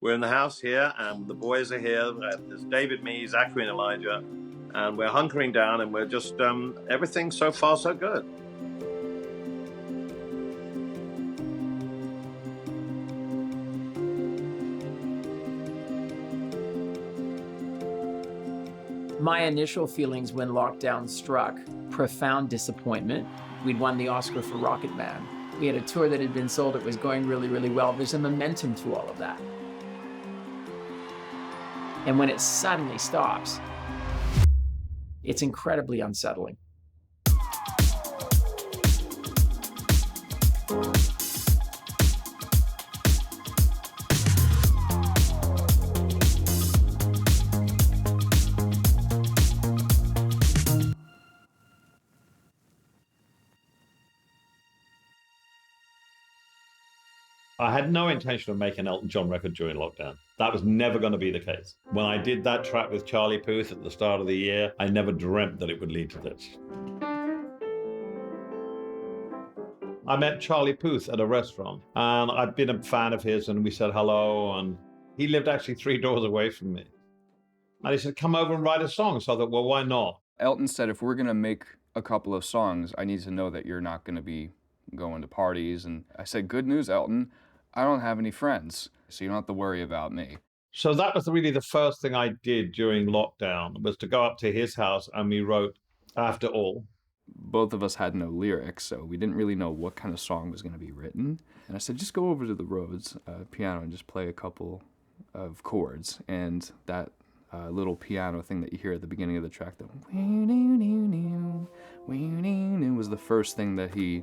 We're in the house here, and the boys are here. There's David, me, Zachary, and Elijah, and we're hunkering down, and we're just everything so far so good. My initial feelings when lockdown struck, profound disappointment. We'd won the Oscar for Rocket Man. We had a tour that had been sold. It was going really, really well. There's a momentum to all of that. And when it suddenly stops, it's incredibly unsettling. I had no intention of making an Elton John record during lockdown. That was never going to be the case. When I did that track with Charlie Puth at the start of the year, I never dreamt that it would lead to this. I met Charlie Puth at a restaurant, and I'd been a fan of his, and we said hello, and he lived actually 3 doors away from me. And he said, come over and write a song. So I thought, well, why not? Elton said, if we're going to make a couple of songs, I need to know that you're not going to be going to parties. And I said, good news, Elton. I don't have any friends, so you don't have to worry about me. So that was really the first thing I did during lockdown, was to go up to his house, and we wrote After All. Both of us had no lyrics, so we didn't really know what kind of song was going to be written. And I said, just go over to the Rhodes piano and just play a couple of chords. And that little piano thing that you hear at the beginning of the track, that was the first thing that he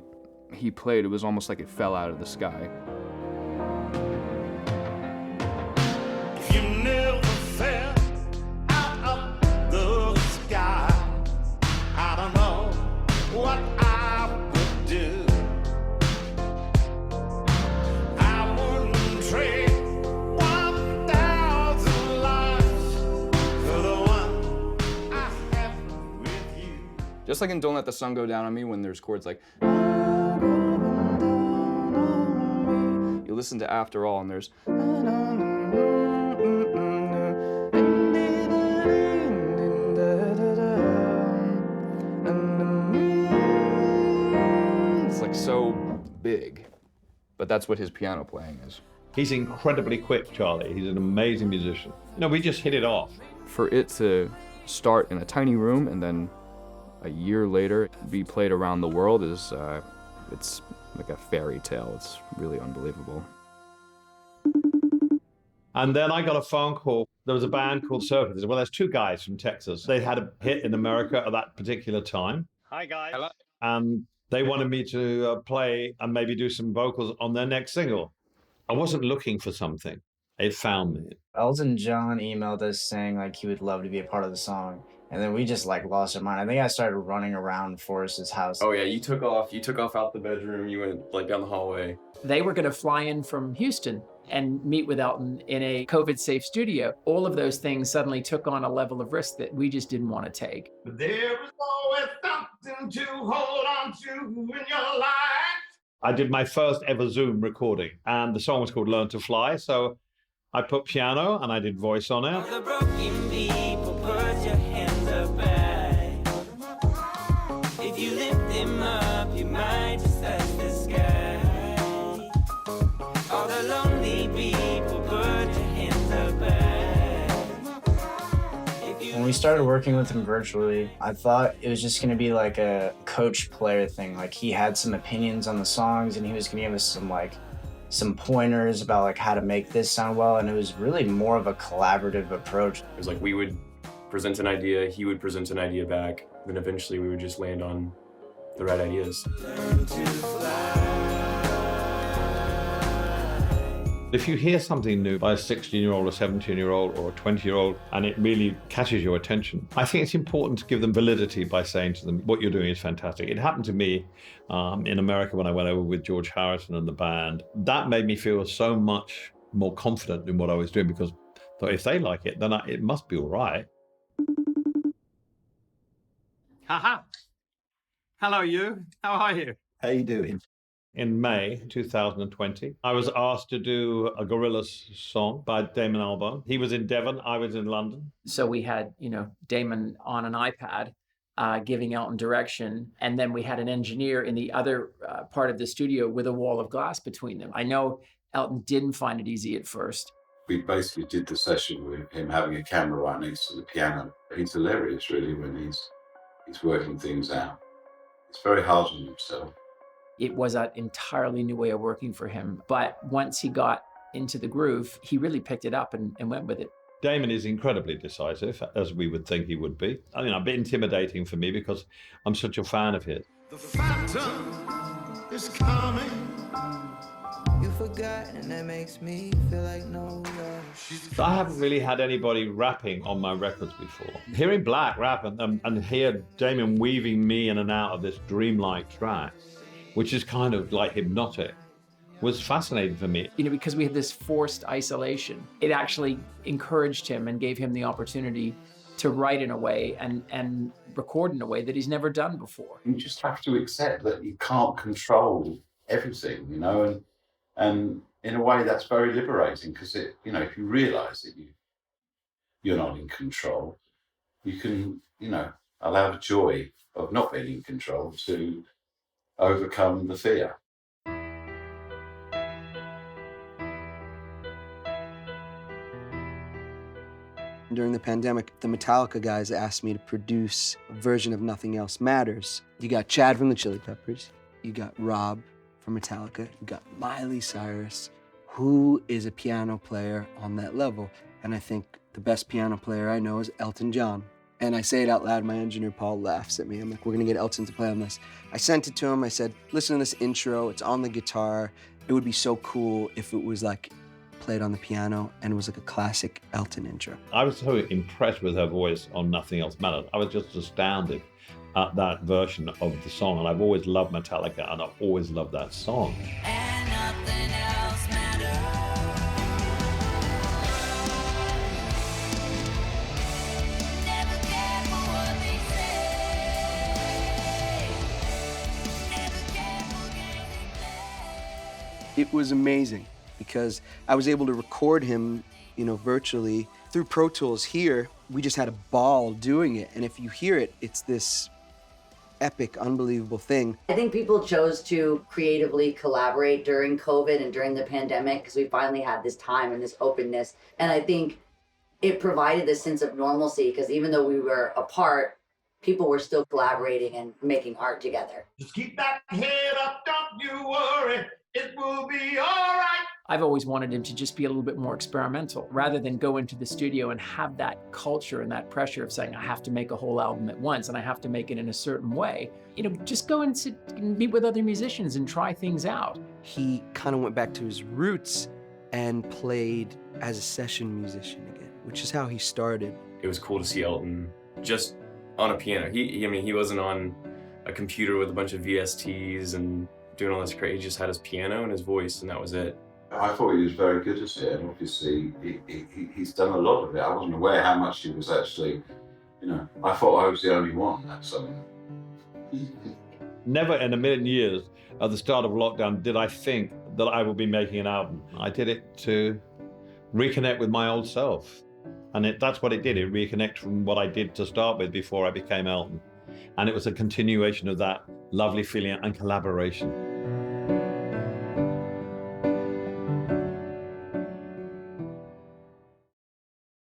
played. It was almost like it fell out of the sky. Just like in Don't Let the Sun Go Down on Me, when there's chords like, you listen to After All and there's, it's like so big, but that's what his piano playing is. He's incredibly quick, Charlie. He's an amazing musician. We just hit it off. For it to start in a tiny room and then a year later be played around the world is, it's like a fairy tale. It's really unbelievable. And then I got a phone call. There was a band called Surfers. Well, there's 2 guys from Texas. They had a hit in America at that particular time. Hi, guys. Hello. And they wanted me to play and maybe do some vocals on their next single. I wasn't looking for something. It found me. Elton John emailed us saying like he would love to be a part of the song. And then we just like lost our mind. I think I started running around Forrest's house. Oh yeah, you took off out the bedroom, you went like down the hallway. They were going to fly in from Houston and meet with Elton in a COVID-safe studio. All of those things suddenly took on a level of risk that we just didn't want to take. There is always something to hold on to in your life. I did my first ever Zoom recording, and the song was called Learn to Fly. So I put piano and I did voice on it. The broken people, put your hands up high. If you lift them up, you might just touch the sky. All the lonely people, put your hands up high. When we started working with him virtually, I thought it was just going to be like a coach-player thing. Like he had some opinions on the songs and he was going to give us some pointers about like how to make this sound well, and it was really more of a collaborative approach. It was like we would present an idea, he would present an idea back, then eventually we would just land on the right ideas. If you hear something new by a 16-year-old, a 17-year-old, or a 20-year-old, and it really catches your attention, I think it's important to give them validity by saying to them, what you're doing is fantastic. It happened to me in America when I went over with George Harrison and the band. That made me feel so much more confident in what I was doing, because I thought if they like it, then it must be all right. Haha. Hello, you. How are you? How you doing? in May 2020. I was asked to do a Gorillaz song by Damon Albarn. He was in Devon, I was in London. So we had, Damon on an iPad giving Elton direction. And then we had an engineer in the other part of the studio with a wall of glass between them. I know Elton didn't find it easy at first. We basically did the session with him having a camera right next to the piano. He's hilarious, really, when he's working things out. It's very hard on himself. It was an entirely new way of working for him. But once he got into the groove, he really picked it up and went with it. Damon is incredibly decisive, as we would think he would be. I mean, a bit intimidating for me because I'm such a fan of his. The phantom is coming. You forgot, and that makes me feel like no love. I haven't really had anybody rapping on my records before. Hearing Black rap and hear Damon weaving me in and out of this dreamlike track, which is kind of like hypnotic, was fascinating for me. Because we had this forced isolation, it actually encouraged him and gave him the opportunity to write in a way and record in a way that he's never done before. You just have to accept that you can't control everything, and in a way that's very liberating because if you realize that you're not in control, you can, allow the joy of not being in control to overcome the fear. During the pandemic, the Metallica guys asked me to produce a version of Nothing Else Matters. You got Chad from the Chili Peppers, you got Rob from Metallica, you got Miley Cyrus. Who is a piano player on that level? And I think the best piano player I know is Elton John. And I say it out loud, my engineer Paul laughs at me. I'm like, we're gonna get Elton to play on this. I sent it to him, I said, listen to this intro, it's on the guitar. It would be so cool if it was like played on the piano and it was like a classic Elton intro. I was so impressed with her voice on Nothing Else Matters. I was just astounded at that version of the song. And I've always loved Metallica and I've always loved that song. And nothing else matters. Never care for what they say. Never care for games they play. It was amazing because I was able to record him, virtually through Pro Tools here. We just had a ball doing it. And if you hear it, it's this epic, unbelievable thing. I think people chose to creatively collaborate during COVID and during the pandemic because we finally had this time and this openness. And I think it provided this sense of normalcy because even though we were apart, people were still collaborating and making art together. Just keep that head up, don't you worry, it will be all right. I've always wanted him to just be a little bit more experimental rather than go into the studio and have that culture and that pressure of saying, I have to make a whole album at once and I have to make it in a certain way. Just go and sit and meet with other musicians and try things out. He kind of went back to his roots and played as a session musician again, which is how he started. It was cool to see Elton just on a piano. He wasn't on a computer with a bunch of VSTs and doing all this crazy. He just had his piano and his voice, and that was it. I thought he was very good at it, and obviously he's done a lot of it. I wasn't aware how much he was actually, I thought I was the only one at something. Never in a million years at the start of lockdown did I think that I would be making an album. I did it to reconnect with my old self. And that's what it did. It reconnected from what I did to start with before I became Elton. And it was a continuation of that lovely feeling and collaboration.